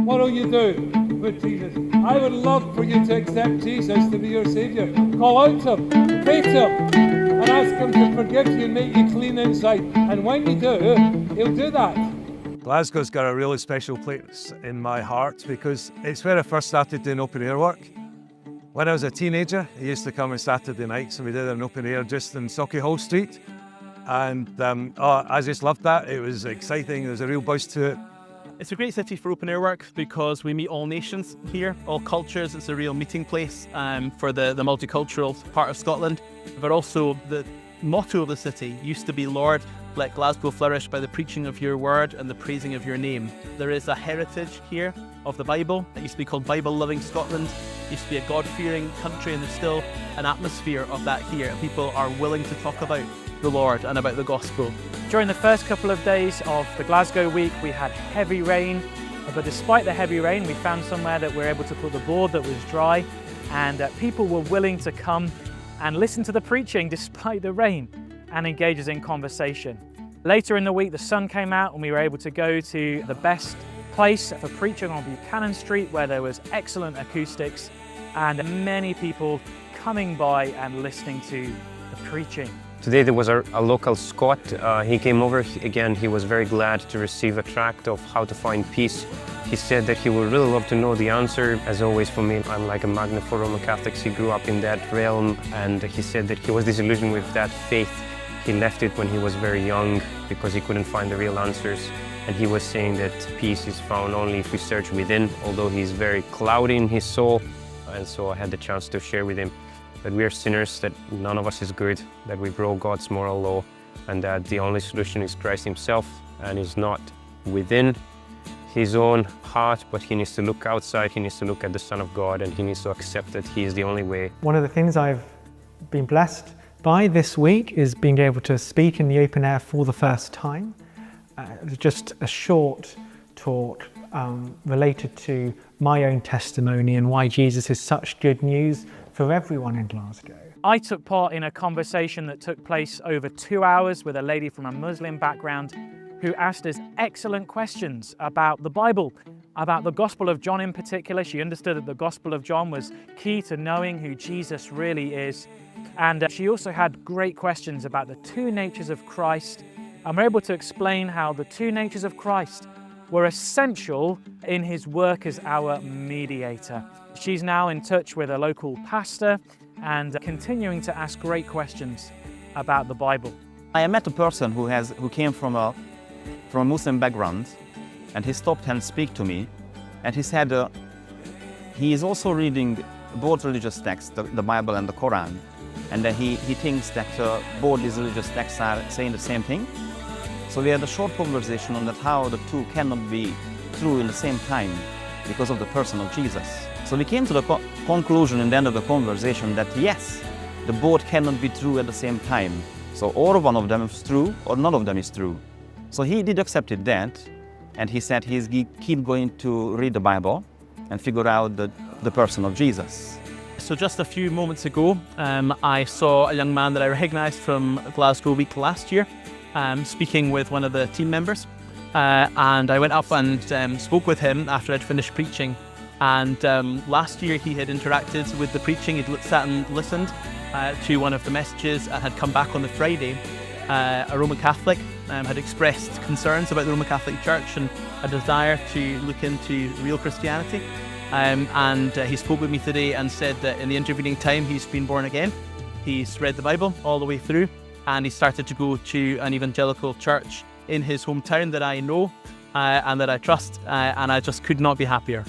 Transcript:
What will you do with Jesus? I would love for you to accept Jesus to be your Saviour. Call out to Him, pray to Him, and ask Him to forgive you and make you clean inside. And when you do, He'll do that. Glasgow's got a really special place in my heart because it's where I first started doing open air work. When I was a teenager, I used to come on Saturday nights and we did an open air just in Sauchiehall Street. And I just loved that. It was exciting, there was a real buzz to it. It's a great city for open air work because we meet all nations here, all cultures. It's a real meeting place for the multicultural part of Scotland. But also the motto of the city used to be, Lord, let Glasgow flourish by the preaching of your word and the praising of your name. There is a heritage here of the Bible. It used to be called Bible-loving Scotland. It used to be a God-fearing country, and there's still an atmosphere of that here. People are willing to talk about the Lord and about the gospel. During the first couple of days of the Glasgow week, we had heavy rain, but despite the heavy rain, we found somewhere that we were able to put the board that was dry, and people were willing to come and listen to the preaching despite the rain and engage us in conversation. Later in the week, the sun came out and we were able to go to the best place for preaching on Buchanan Street, where there was excellent acoustics and many people coming by and listening to the preaching. Today there was a local Scot. He came over. Again, he was very glad to receive a tract of how to find peace. He said that he would really love to know the answer. As always for me, I'm like a magnet for Roman Catholics. He grew up in that realm, and he said that he was disillusioned with that faith. He left it when he was very young because he couldn't find the real answers. And he was saying that peace is found only if we search within, although he's very cloudy in his soul. And so I had the chance to share with him that we are sinners, that none of us is good, that we broke God's moral law, and that the only solution is Christ Himself, and is not within his own heart, but he needs to look outside, he needs to look at the Son of God, and he needs to accept that He is the only way. One of the things I've been blessed by this week is being able to speak in the open air for the first time. It was just a short talk related to my own testimony and why Jesus is such good news for everyone in Glasgow. I took part in a conversation that took place over 2 hours with a lady from a Muslim background who asked us excellent questions about the Bible, about the Gospel of John in particular. She understood that the Gospel of John was key to knowing who Jesus really is. And she also had great questions about the two natures of Christ. And we're able to explain how the two natures of Christ were essential in His work as our mediator. She's now in touch with a local pastor and continuing to ask great questions about the Bible. I met a person who came from a Muslim background, and he stopped and spoke to me, and he said he is also reading both religious texts, the Bible and the Quran, and he thinks that both these religious texts are saying the same thing. So we had a short conversation on that, how the two cannot be true in the same time because of the person of Jesus. So we came to the conclusion in the end of the conversation that yes, the both cannot be true at the same time. So or one of them is true or none of them is true. So he did accept that, and he said he keep going to read the Bible and figure out the person of Jesus. So just a few moments ago, I saw a young man that I recognised from Glasgow Week last year, speaking with one of the team members. And I went up and spoke with him after I'd finished preaching. And last year he had interacted with the preaching, he'd sat and listened to one of the messages and had come back on the Friday. A Roman Catholic had expressed concerns about the Roman Catholic Church and a desire to look into real Christianity. And he spoke with me today and said that in the intervening time he's been born again. He's read the Bible all the way through, and he started to go to an evangelical church in his hometown that I know and that I trust, and I just could not be happier.